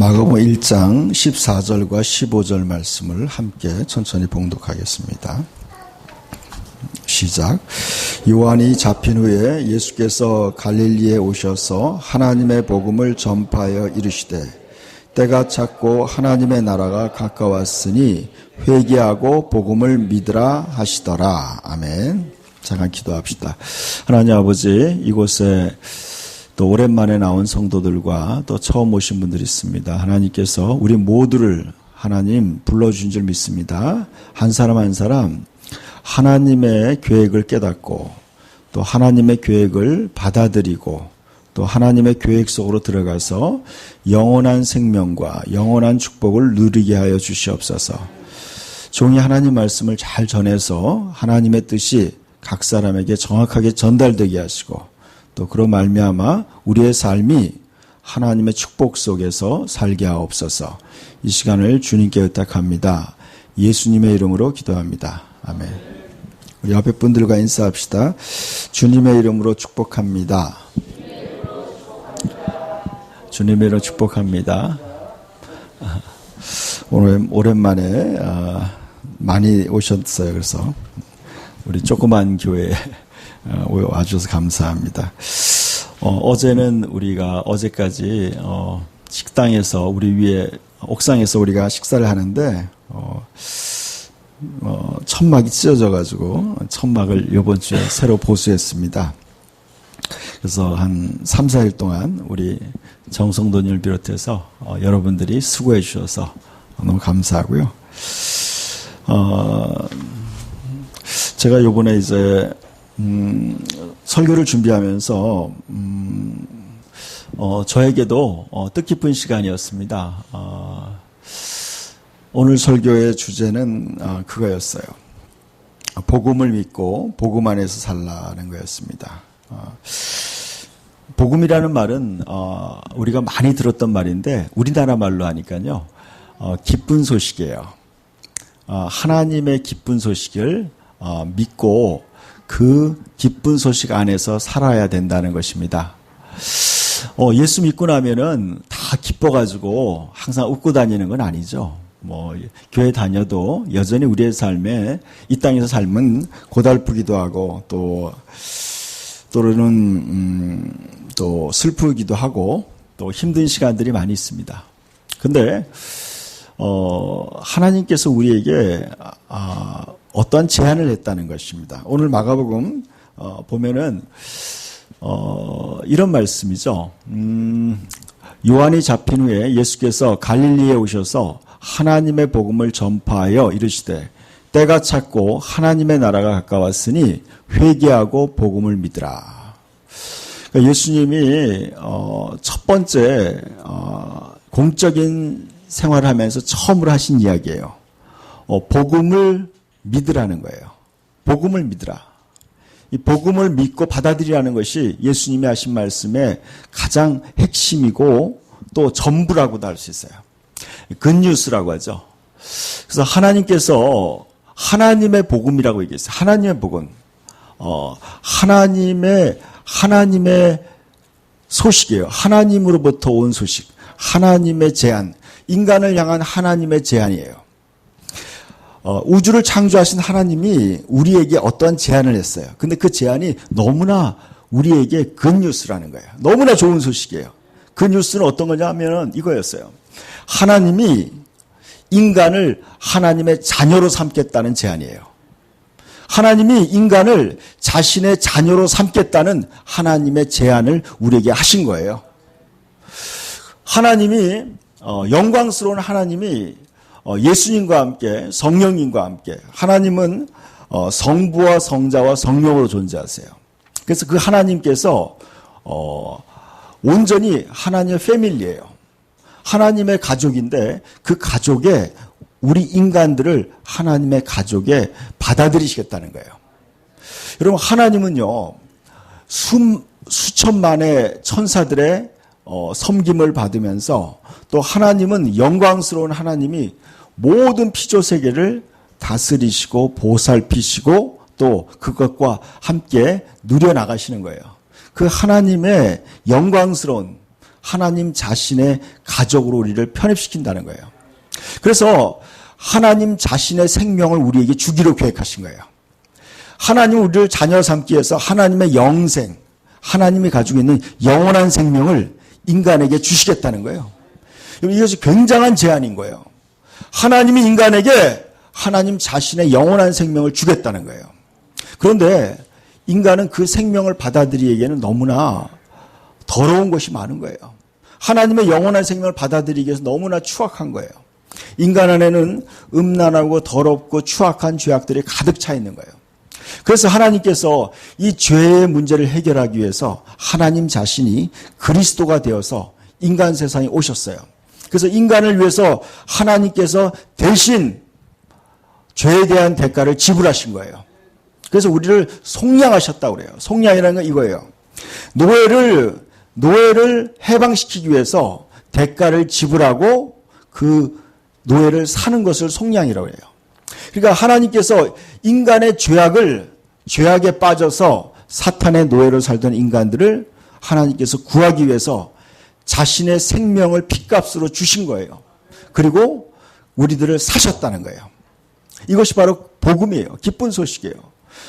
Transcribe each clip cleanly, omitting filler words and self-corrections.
마가복음 1장 14절과 15절 말씀을 함께 천천히 봉독하겠습니다. 시작. 요한이 잡힌 후에 예수께서 갈릴리에 오셔서 하나님의 복음을 전파하여 이르시되 때가 찼고 하나님의 나라가 가까웠으니 회개하고 복음을 믿으라 하시더라. 아멘. 잠깐 기도합시다. 하나님 아버지, 이곳에 또 오랜만에 나온 성도들과 또 처음 오신 분들이 있습니다. 하나님께서 우리 모두를 하나님 불러주신 줄 믿습니다. 한 사람 한 사람 하나님의 계획을 깨닫고 또 하나님의 계획을 받아들이고 또 하나님의 계획 속으로 들어가서 영원한 생명과 영원한 축복을 누리게 하여 주시옵소서. 종이 하나님 말씀을 잘 전해서 하나님의 뜻이 각 사람에게 정확하게 전달되게 하시고 또 그로 말미암아 우리의 삶이 하나님의 축복 속에서 살게 하옵소서. 이 시간을 주님께 의탁합니다. 예수님의 이름으로 기도합니다. 아멘. 우리 옆에 분들과 인사합시다. 주님의 이름으로 축복합니다. 주님의 이름으로 축복합니다. 오늘 오랜만에 많이 오셨어요. 그래서 우리 조그만 교회에 와주셔서 감사합니다. 어제는 우리가 어제까지 식당에서 우리 위에 옥상에서 우리가 식사를 하는데 천막이 찢어져 가지고 천막을 이번 주에 새로 보수했습니다. 그래서 한 3, 4일 동안 우리 정성도님을 비롯해서 여러분들이 수고해 주셔서 너무 감사하고요. 제가 이번에 이제 설교를 준비하면서 저에게도 뜻깊은 시간이었습니다. 오늘 설교의 주제는 그거였어요. 복음을 믿고 복음 안에서 살라는 거였습니다. 복음이라는 말은 우리가 많이 들었던 말인데 우리나라 말로 하니까요. 기쁜 소식이에요. 하나님의 기쁜 소식을 믿고 그 기쁜 소식 안에서 살아야 된다는 것입니다. 예수 믿고 나면은 다 기뻐가지고 항상 웃고 다니는 건 아니죠. 교회 다녀도 여전히 우리의 삶에 이 땅에서 삶은 고달프기도 하고 또는 또 슬프기도 하고 또 힘든 시간들이 많이 있습니다. 근데 하나님께서 우리에게 어떠한 제안을 했다는 것입니다. 오늘 마가복음 보면은 이런 말씀이죠. 요한이 잡힌 후에 예수께서 갈릴리에 오셔서 하나님의 복음을 전파하여 이르시되 때가 찼고 하나님의 나라가 가까웠으니 회개하고 복음을 믿으라. 그러니까 예수님이 첫 번째 공적인 생활을 하면서 처음으로 하신 이야기예요. 복음을 믿으라는 거예요. 복음을 믿으라. 이 복음을 믿고 받아들이라는 것이 예수님이 하신 말씀의 가장 핵심이고 또 전부라고도 할 수 있어요. 굿뉴스라고 하죠. 그래서 하나님께서 하나님의 복음이라고 얘기했어요. 하나님의 복음. 하나님의 소식이에요. 하나님으로부터 온 소식. 하나님의 제안. 인간을 향한 하나님의 제안이에요. 우주를 창조하신 하나님이 우리에게 어떠한 제안을 했어요. 근데 그 제안이 너무나 우리에게 굿뉴스라는 거예요. 너무나 좋은 소식이에요. 그 뉴스는 어떤 거냐 하면 이거였어요. 하나님이 인간을 하나님의 자녀로 삼겠다는 제안이에요. 하나님이 인간을 자신의 자녀로 삼겠다는 하나님의 제안을 우리에게 하신 거예요. 하나님이 영광스러운 하나님이 예수님과 함께 성령님과 함께 하나님은 성부와 성자와 성령으로 존재하세요. 그래서 그 하나님께서 온전히 하나님의 패밀리예요. 하나님의 가족인데 그 가족에 우리 인간들을 하나님의 가족에 받아들이시겠다는 거예요. 여러분 하나님은요 수천만의 천사들의 섬김을 받으면서 또 하나님은 영광스러운 하나님이 모든 피조 세계를 다스리시고 보살피시고 또 그것과 함께 누려나가시는 거예요. 그 하나님의 영광스러운 하나님 자신의 가족으로 우리를 편입시킨다는 거예요. 그래서 하나님 자신의 생명을 우리에게 주기로 계획하신 거예요. 하나님 우리를 자녀 삼기 위해서 하나님의 영생, 하나님이 가지고 있는 영원한 생명을 인간에게 주시겠다는 거예요. 이것이 굉장한 제안인 거예요. 하나님이 인간에게 하나님 자신의 영원한 생명을 주겠다는 거예요. 그런데 인간은 그 생명을 받아들이기에는 너무나 더러운 것이 많은 거예요. 하나님의 영원한 생명을 받아들이기 위해서 너무나 추악한 거예요. 인간 안에는 음란하고 더럽고 추악한 죄악들이 가득 차 있는 거예요. 그래서 하나님께서 이 죄의 문제를 해결하기 위해서 하나님 자신이 그리스도가 되어서 인간 세상에 오셨어요. 그래서 인간을 위해서 하나님께서 대신 죄에 대한 대가를 지불하신 거예요. 그래서 우리를 속량하셨다고 그래요. 속량이라는 건 이거예요. 노예를 해방시키기 위해서 대가를 지불하고 그 노예를 사는 것을 속량이라고 해요. 그러니까 하나님께서 인간의 죄악에 빠져서 사탄의 노예로 살던 인간들을 하나님께서 구하기 위해서 자신의 생명을 핏값으로 주신 거예요. 그리고 우리들을 사셨다는 거예요. 이것이 바로 복음이에요. 기쁜 소식이에요.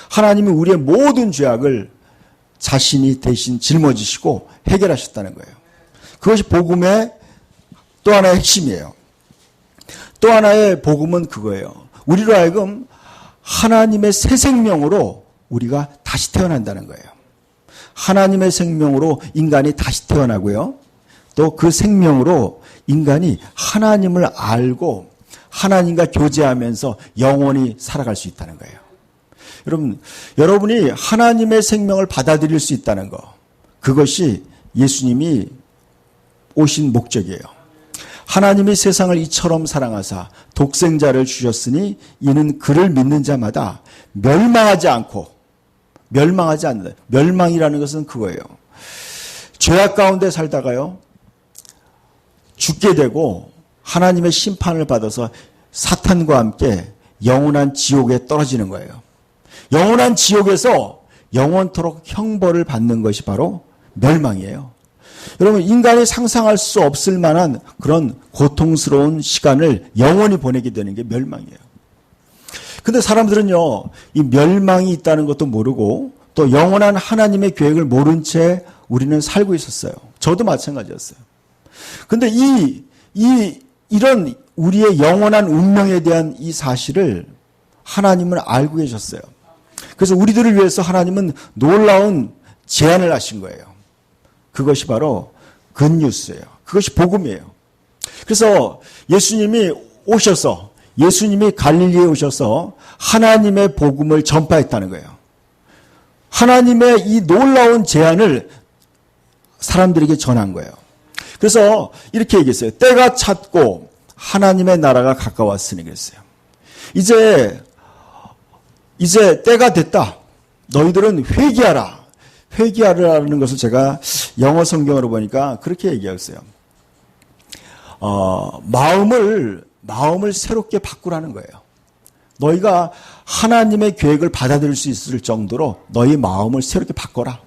하나님이 우리의 모든 죄악을 자신이 대신 짊어지시고 해결하셨다는 거예요. 그것이 복음의 또 하나의 핵심이에요. 또 하나의 복음은 그거예요. 우리로 하여금 하나님의 새 생명으로 우리가 다시 태어난다는 거예요. 하나님의 생명으로 인간이 다시 태어나고요. 또 그 생명으로 인간이 하나님을 알고 하나님과 교제하면서 영원히 살아갈 수 있다는 거예요. 여러분이 하나님의 생명을 받아들일 수 있다는 것, 그것이 예수님이 오신 목적이에요. 하나님이 세상을 이처럼 사랑하사 독생자를 주셨으니 이는 그를 믿는 자마다 멸망하지 않는다. 멸망이라는 것은 그거예요. 죄악 가운데 살다가요, 죽게 되고 하나님의 심판을 받아서 사탄과 함께 영원한 지옥에 떨어지는 거예요. 영원한 지옥에서 영원토록 형벌을 받는 것이 바로 멸망이에요. 여러분, 인간이 상상할 수 없을 만한 그런 고통스러운 시간을 영원히 보내게 되는 게 멸망이에요. 근데 사람들은요, 이 멸망이 있다는 것도 모르고 또 영원한 하나님의 계획을 모른 채 우리는 살고 있었어요. 저도 마찬가지였어요. 근데 이런 우리의 영원한 운명에 대한 이 사실을 하나님은 알고 계셨어요. 그래서 우리들을 위해서 하나님은 놀라운 제안을 하신 거예요. 그것이 바로 굿뉴스예요. 그것이 복음이에요. 그래서 예수님이 갈릴리에 오셔서 하나님의 복음을 전파했다는 거예요. 하나님의 이 놀라운 제안을 사람들에게 전한 거예요. 그래서 이렇게 얘기했어요. 때가 찼고 하나님의 나라가 가까웠으니 그랬어요. 이제 때가 됐다. 너희들은 회개하라. 회개하라는 것을 제가 영어 성경으로 보니까 그렇게 얘기했어요. 마음을 새롭게 바꾸라는 거예요. 너희가 하나님의 계획을 받아들일 수 있을 정도로 너희 마음을 새롭게 바꿔라.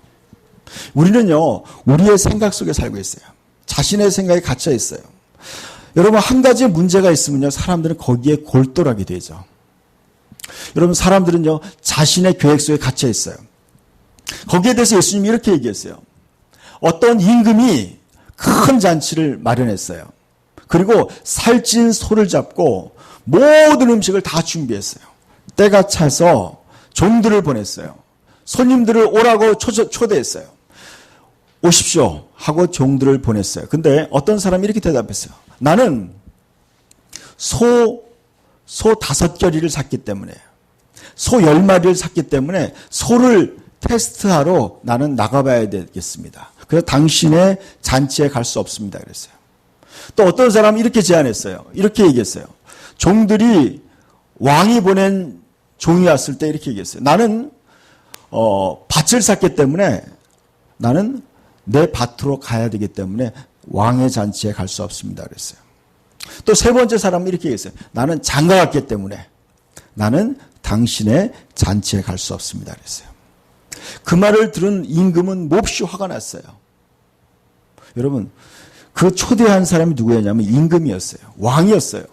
우리는요, 우리의 생각 속에 살고 있어요. 자신의 생각에 갇혀 있어요. 여러분, 한 가지 문제가 있으면요, 사람들은 거기에 골똘하게 되죠. 여러분, 사람들은요, 자신의 계획 속에 갇혀 있어요. 거기에 대해서 예수님이 이렇게 얘기했어요. 어떤 임금이 큰 잔치를 마련했어요. 그리고 살찐 소를 잡고 모든 음식을 다 준비했어요. 때가 차서 종들을 보냈어요. 손님들을 오라고 초대했어요. 오십시오 하고 종들을 보냈어요. 근데 어떤 사람이 이렇게 대답했어요. 나는 소 5결의를 샀기 때문에, 소 10마리를 샀기 때문에 소를 테스트하러 나는 나가봐야 되겠습니다. 그래서 당신의 잔치에 갈 수 없습니다. 그랬어요. 또 어떤 사람이 이렇게 제안했어요. 이렇게 얘기했어요. 종들이 왕이 보낸 종이 왔을 때 이렇게 얘기했어요. 나는 밭을 샀기 때문에 나는 내 밭으로 가야 되기 때문에 왕의 잔치에 갈 수 없습니다. 그랬어요. 또 세 번째 사람은 이렇게 얘기했어요. 나는 장가 갔기 때문에 나는 당신의 잔치에 갈 수 없습니다. 그랬어요. 그 말을 들은 임금은 몹시 화가 났어요. 여러분, 그 초대한 사람이 누구였냐면 임금이었어요. 왕이었어요.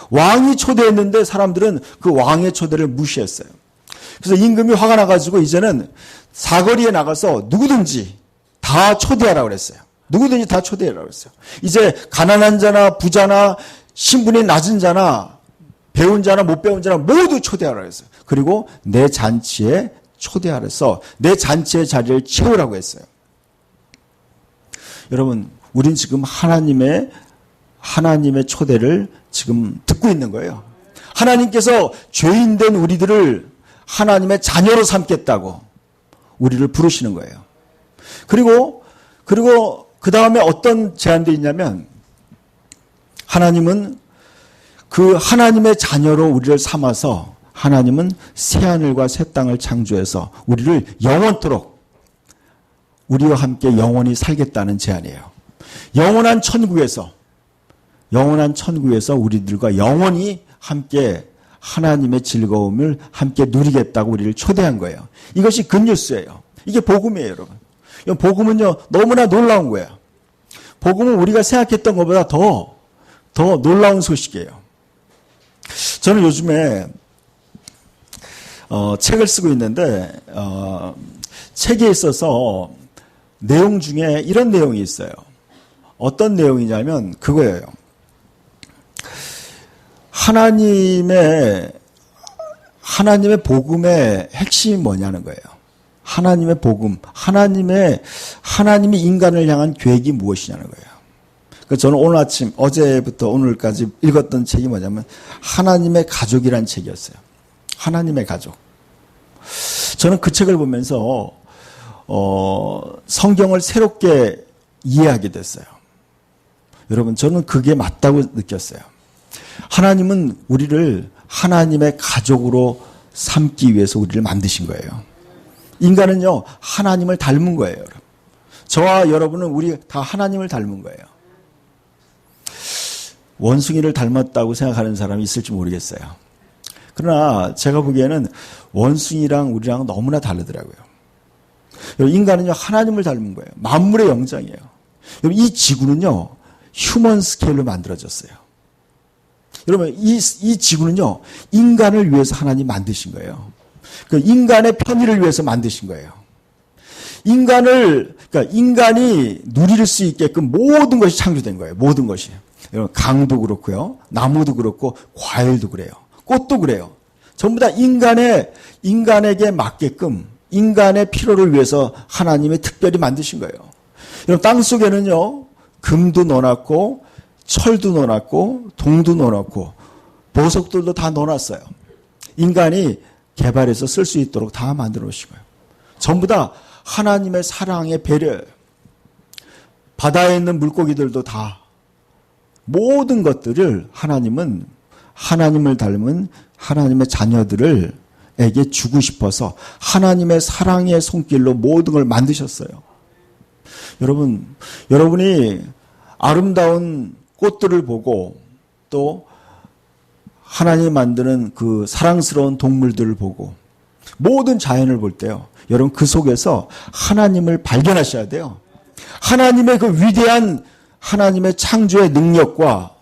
왕이 초대했는데 사람들은 그 왕의 초대를 무시했어요. 그래서 임금이 화가 나가지고 이제는 사거리에 나가서 누구든지 다 초대하라고 그랬어요. 누구든지 다 초대하라고 그랬어요. 이제 가난한 자나 부자나 신분이 낮은 자나 배운 자나 못 배운 자나 모두 초대하라고 했어요. 그리고 내 잔치에 초대하라서 내 잔치의 자리를 채우라고 했어요. 여러분, 우린 지금 하나님의 초대를 지금 듣고 있는 거예요. 하나님께서 죄인된 우리들을 하나님의 자녀로 삼겠다고 우리를 부르시는 거예요. 그리고 그 다음에 어떤 제안도 있냐면 하나님은 그 하나님의 자녀로 우리를 삼아서 하나님은 새하늘과 새 땅을 창조해서 우리를 영원토록 우리와 함께 영원히 살겠다는 제안이에요. 영원한 천국에서 우리들과 영원히 함께 하나님의 즐거움을 함께 누리겠다고 우리를 초대한 거예요. 이것이 굿뉴스예요. 이게 복음이에요, 여러분. 복음은요, 너무나 놀라운 거예요. 복음은 우리가 생각했던 것보다 더 놀라운 소식이에요. 저는 요즘에 책을 쓰고 있는데 책에 있어서 내용 중에 이런 내용이 있어요. 어떤 내용이냐면 그거예요. 하나님의 복음의 핵심이 뭐냐는 거예요. 하나님의 복음, 하나님이 인간을 향한 계획이 무엇이냐는 거예요. 그래서 저는 오늘 아침, 어제부터 오늘까지 읽었던 책이 뭐냐면 하나님의 가족이라는 책이었어요. 하나님의 가족. 저는 그 책을 보면서 성경을 새롭게 이해하게 됐어요. 여러분, 저는 그게 맞다고 느꼈어요. 하나님은 우리를 하나님의 가족으로 삼기 위해서 우리를 만드신 거예요. 인간은요, 하나님을 닮은 거예요. 여러분. 저와 여러분은 우리 다 하나님을 닮은 거예요. 원숭이를 닮았다고 생각하는 사람이 있을지 모르겠어요. 그러나 제가 보기에는 원숭이랑 우리랑 너무나 다르더라고요. 인간은요, 하나님을 닮은 거예요. 만물의 영장이에요. 이 지구는요, 휴먼 스케일로 만들어졌어요. 여러분, 이 지구는요, 인간을 위해서 하나님 만드신 거예요. 그 인간의 편의를 위해서 만드신 거예요. 그러니까 인간이 누릴 수 있게끔 모든 것이 창조된 거예요. 모든 것이. 여러분, 강도 그렇고요, 나무도 그렇고, 과일도 그래요. 꽃도 그래요. 전부 다 인간에게 맞게끔 인간의 필요를 위해서 하나님이 특별히 만드신 거예요. 여러분, 땅 속에는요, 금도 넣어놨고, 철도 넣어놨고, 동도 넣어놨고, 보석들도 다 넣어놨어요. 인간이 개발해서 쓸 수 있도록 다 만들어 놓으신 거예요. 전부 다 하나님의 사랑의 배려예요. 바다에 있는 물고기들도 다 모든 것들을 하나님을 닮은 하나님의 자녀들에게 주고 싶어서 하나님의 사랑의 손길로 모든 걸 만드셨어요. 여러분이 아름다운 꽃들을 보고 또 하나님이 만드는 그 사랑스러운 동물들을 보고 모든 자연을 볼 때요, 여러분 그 속에서 하나님을 발견하셔야 돼요. 하나님의 그 위대한 하나님의 창조의 능력과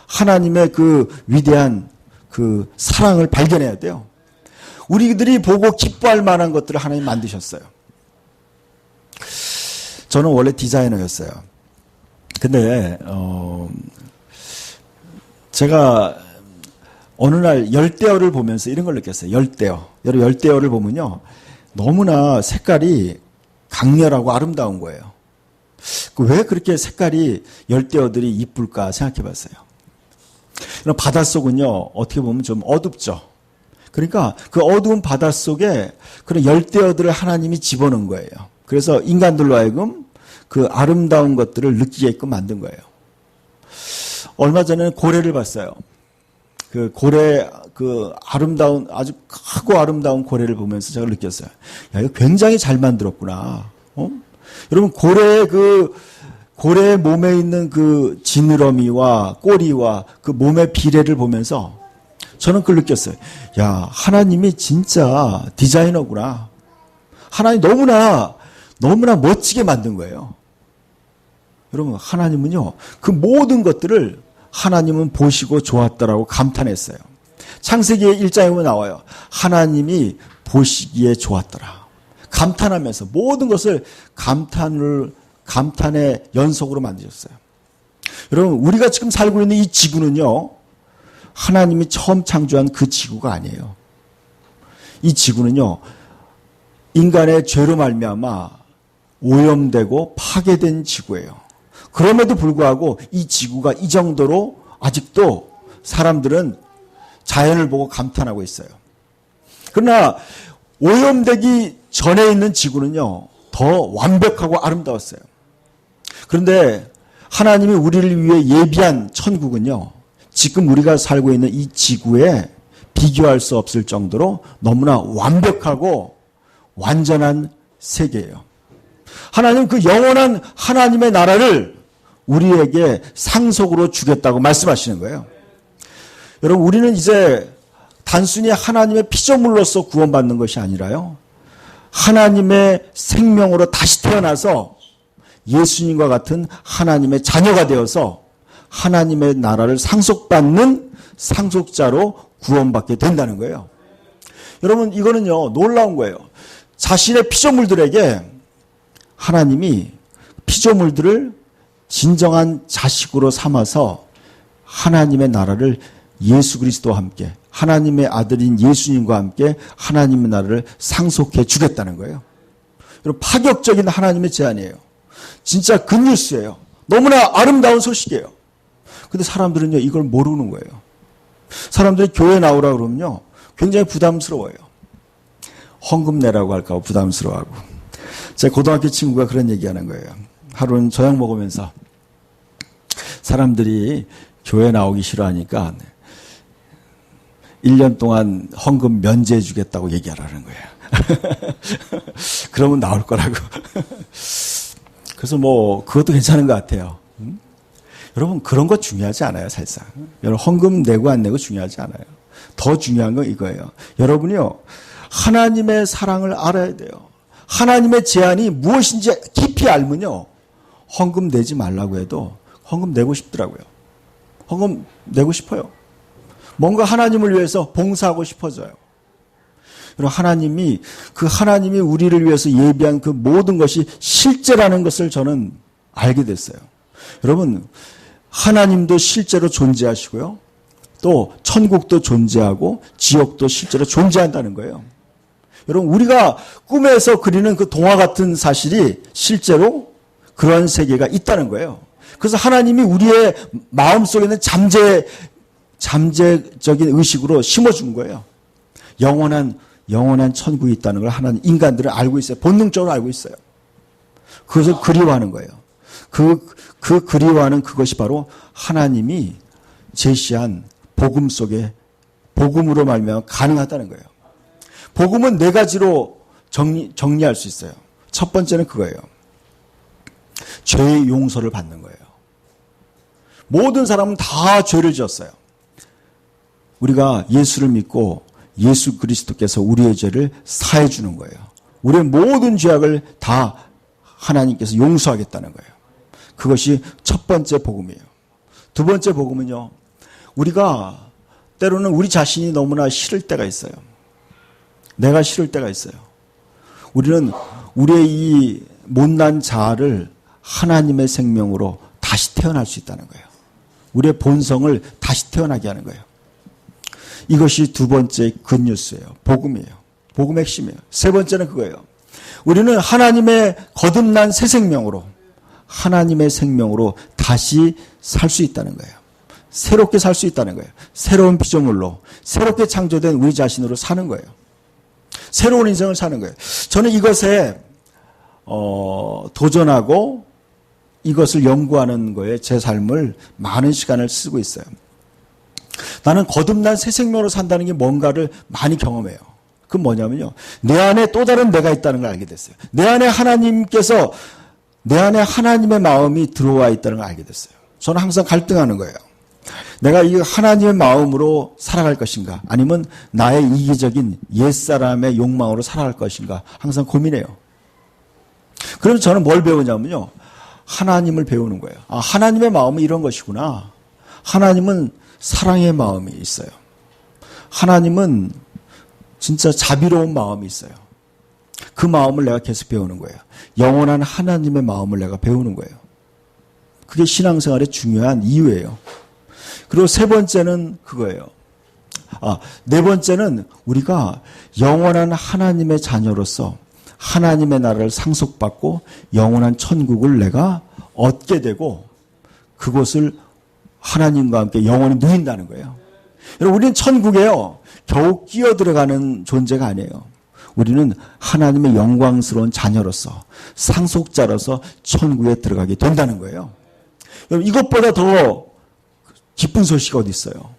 하나님의 그 위대한 그 사랑을 발견해야 돼요. 우리들이 보고 기뻐할 만한 것들을 하나님 만드셨어요. 저는 원래 디자이너였어요. 근데 제가 어느 날 열대어를 보면서 이런 걸 느꼈어요. 여러분, 열대어를 보면요, 너무나 색깔이 강렬하고 아름다운 거예요. 왜 그렇게 색깔이 열대어들이 이쁠까 생각해 봤어요. 바닷속은요, 어떻게 보면 좀 어둡죠. 그러니까 그 어두운 바닷속에 그런 열대어들을 하나님이 집어넣은 거예요. 그래서 인간들로 하여금 그 아름다운 것들을 느끼게끔 만든 거예요. 얼마 전에는 고래를 봤어요. 그 고래, 아주 크고 아름다운 고래를 보면서 제가 느꼈어요. 야, 이거 굉장히 잘 만들었구나. 여러분, 고래의 몸에 있는 그 지느러미와 꼬리와 그 몸의 비례를 보면서 저는 그걸 느꼈어요. 야, 하나님이 진짜 디자이너구나. 하나님 너무나 멋지게 만든 거예요. 여러분, 하나님은요, 그 모든 것들을 하나님은 보시고 좋았더라고 감탄했어요. 창세기 1장에 보면 나와요. 하나님이 보시기에 좋았더라. 감탄하면서 모든 것을 감탄의 연속으로 만드셨어요. 여러분, 우리가 지금 살고 있는 이 지구는요, 하나님이 처음 창조한 그 지구가 아니에요. 이 지구는요, 인간의 죄로 말미암아 오염되고 파괴된 지구예요. 그럼에도 불구하고 이 지구가 이 정도로 아직도 사람들은 자연을 보고 감탄하고 있어요. 그러나 오염되기 전에 있는 지구는요, 더 완벽하고 아름다웠어요. 그런데 하나님이 우리를 위해 예비한 천국은요, 지금 우리가 살고 있는 이 지구에 비교할 수 없을 정도로 너무나 완벽하고 완전한 세계예요. 하나님 그 영원한 하나님의 나라를 우리에게 상속으로 주겠다고 말씀하시는 거예요. 여러분, 우리는 이제 단순히 하나님의 피조물로서 구원받는 것이 아니라요, 하나님의 생명으로 다시 태어나서 예수님과 같은 하나님의 자녀가 되어서 하나님의 나라를 상속받는 상속자로 구원받게 된다는 거예요. 여러분, 이거는요, 놀라운 거예요. 자신의 피조물들에게 하나님이 피조물들을 진정한 자식으로 삼아서 하나님의 나라를 예수 그리스도와 함께, 하나님의 아들인 예수님과 함께 하나님의 나라를 상속해 주겠다는 거예요. 여러분, 파격적인 하나님의 제안이에요. 진짜 굿뉴스예요. 너무나 아름다운 소식이에요. 근데 사람들은요, 이걸 모르는 거예요. 사람들이 교회 나오라 그러면요, 굉장히 부담스러워요. 헌금 내라고 할까 봐 부담스러워하고. 제 고등학교 친구가 그런 얘기하는 거예요. 하루는 저녁 먹으면서 사람들이 교회 나오기 싫어하니까 1년 동안 헌금 면제해 주겠다고 얘기하라는 거예요. 그러면 나올 거라고. 그래서 그것도 괜찮은 것 같아요. 여러분, 그런 거 중요하지 않아요, 사실상. 여러분, 헌금 내고 안 내고 중요하지 않아요. 더 중요한 건 이거예요. 여러분이요, 하나님의 사랑을 알아야 돼요. 하나님의 제안이 무엇인지 깊이 알면요, 헌금 내지 말라고 해도 헌금 내고 싶더라고요. 헌금 내고 싶어요. 뭔가 하나님을 위해서 봉사하고 싶어져요. 여러분, 하나님이 우리를 위해서 예비한 그 모든 것이 실제라는 것을 저는 알게 됐어요. 여러분, 하나님도 실제로 존재하시고요, 또 천국도 존재하고 지옥도 실제로 존재한다는 거예요. 여러분, 우리가 꿈에서 그리는 그 동화 같은 사실이 실제로 그런 세계가 있다는 거예요. 그래서 하나님이 우리의 마음속에 있는 잠재적인 의식으로 심어준 거예요. 영원한 천국이 있다는 걸 하나님, 인간들은 알고 있어요. 본능적으로 알고 있어요. 그것을 그리워하는 거예요. 그 그리워하는 그것이 바로 하나님이 제시한 복음 속에, 복음으로 말미암아 가능하다는 거예요. 복음은 네 가지로 정리할 수 있어요. 첫 번째는 그거예요. 죄의 용서를 받는 거예요. 모든 사람은 다 죄를 지었어요. 우리가 예수를 믿고 예수 그리스도께서 우리의 죄를 사해 주는 거예요. 우리의 모든 죄악을 다 하나님께서 용서하겠다는 거예요. 그것이 첫 번째 복음이에요. 두 번째 복음은요, 우리가 때로는 우리 자신이 너무나 싫을 때가 있어요. 내가 싫을 때가 있어요. 우리는 우리의 이 못난 자아를 하나님의 생명으로 다시 태어날 수 있다는 거예요. 우리의 본성을 다시 태어나게 하는 거예요. 이것이 두 번째 굿뉴스예요. 복음이에요. 복음의 핵심이에요. 세 번째는 그거예요. 우리는 하나님의 거듭난 새 생명으로, 하나님의 생명으로 다시 살 수 있다는 거예요. 새롭게 살 수 있다는 거예요. 새로운 피조물로, 새롭게 창조된 우리 자신으로 사는 거예요. 새로운 인생을 사는 거예요. 저는 이것에 도전하고 이것을 연구하는 거에 제 삶을 많은 시간을 쓰고 있어요. 나는 거듭난 새 생명으로 산다는 게 뭔가를 많이 경험해요. 그건 뭐냐면요, 내 안에 또 다른 내가 있다는 걸 알게 됐어요. 내 안에 하나님의 마음이 들어와 있다는 걸 알게 됐어요. 저는 항상 갈등하는 거예요. 내가 이 하나님의 마음으로 살아갈 것인가, 아니면 나의 이기적인 옛사람의 욕망으로 살아갈 것인가, 항상 고민해요. 그래서 저는 뭘 배우냐면요, 하나님을 배우는 거예요. 아, 하나님의 마음은 이런 것이구나. 하나님은 사랑의 마음이 있어요. 하나님은 진짜 자비로운 마음이 있어요. 그 마음을 내가 계속 배우는 거예요. 영원한 하나님의 마음을 내가 배우는 거예요. 그게 신앙생활의 중요한 이유예요. 그리고 세 번째는 그거예요. 네 번째는 우리가 영원한 하나님의 자녀로서 하나님의 나라를 상속받고 영원한 천국을 내가 얻게 되고 그곳을 하나님과 함께 영원히 누린다는 거예요. 여러분, 우리는 천국에요. 겨우 끼어들어가는 존재가 아니에요. 우리는 하나님의 영광스러운 자녀로서 상속자로서 천국에 들어가게 된다는 거예요. 여러분, 이것보다 더 기쁜 소식이 어디 있어요?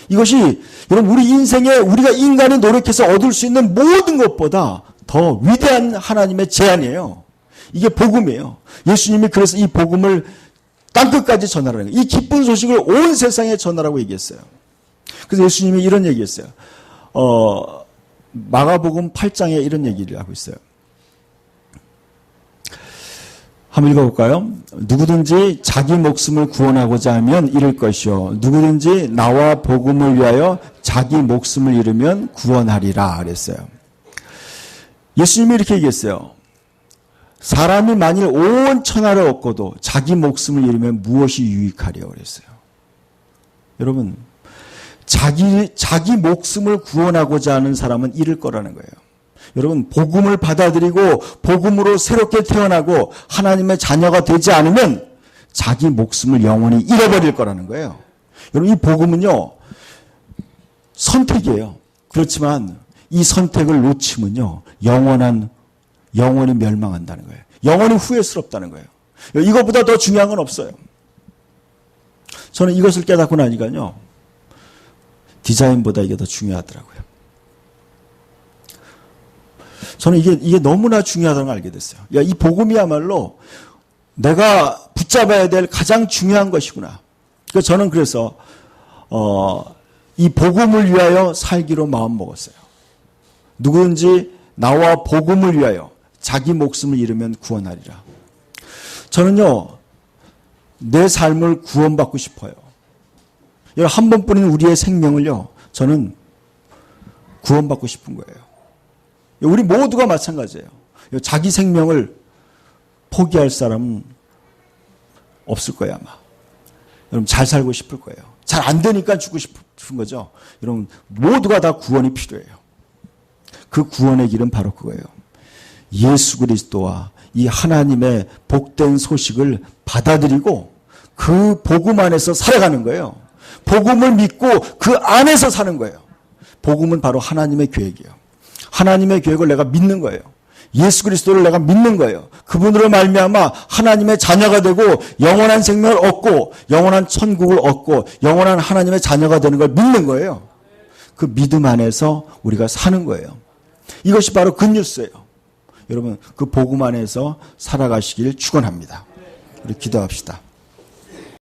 이것이 여러분 우리 인생에 우리가 인간이 노력해서 얻을 수 있는 모든 것보다 더 위대한 하나님의 제안이에요. 이게 복음이에요. 예수님이 그래서 이 복음을 땅끝까지 전하라는 거예요. 이 기쁜 소식을 온 세상에 전하라고 얘기했어요. 그래서 예수님이 이런 얘기했어요. 마가복음 8장에 이런 얘기를 하고 있어요. 한번 읽어볼까요? 누구든지 자기 목숨을 구원하고자 하면 잃을 것이요. 누구든지 나와 복음을 위하여 자기 목숨을 잃으면 구원하리라 그랬어요. 예수님이 이렇게 얘기했어요. 사람이 만일 온 천하를 얻고도 자기 목숨을 잃으면 무엇이 유익하리요 그랬어요. 여러분, 자기 목숨을 구원하고자 하는 사람은 잃을 거라는 거예요. 여러분, 복음을 받아들이고 복음으로 새롭게 태어나고 하나님의 자녀가 되지 않으면 자기 목숨을 영원히 잃어버릴 거라는 거예요. 여러분, 이 복음은요, 선택이에요. 그렇지만 이 선택을 놓치면요, 영원히 멸망한다는 거예요. 영원히 후회스럽다는 거예요. 이것보다 더 중요한 건 없어요. 저는 이것을 깨닫고 나니까요, 디자인보다 이게 더 중요하더라고요. 저는 이게 너무나 중요하다는 걸 알게 됐어요. 이 복음이야말로 내가 붙잡아야 될 가장 중요한 것이구나. 저는 그래서 이 복음을 위하여 살기로 마음 먹었어요. 누구든지 나와 복음을 위하여 자기 목숨을 잃으면 구원하리라. 저는요, 내 삶을 구원받고 싶어요. 한 번뿐인 우리의 생명을요, 저는 구원받고 싶은 거예요. 우리 모두가 마찬가지예요. 자기 생명을 포기할 사람은 없을 거예요, 아마. 여러분, 잘 살고 싶을 거예요. 잘 안 되니까 죽고 싶은 거죠. 여러분, 모두가 다 구원이 필요해요. 그 구원의 길은 바로 그거예요. 예수 그리스도와 이 하나님의 복된 소식을 받아들이고 그 복음 안에서 살아가는 거예요. 복음을 믿고 그 안에서 사는 거예요. 복음은 바로 하나님의 계획이에요. 하나님의 계획을 내가 믿는 거예요. 예수 그리스도를 내가 믿는 거예요. 그분으로 말미암아 하나님의 자녀가 되고 영원한 생명을 얻고 영원한 천국을 얻고 영원한 하나님의 자녀가 되는 걸 믿는 거예요. 그 믿음 안에서 우리가 사는 거예요. 이것이 바로 굿뉴스예요. 여러분, 그 복음 안에서 살아가시길 축원합니다. 우리 기도합시다.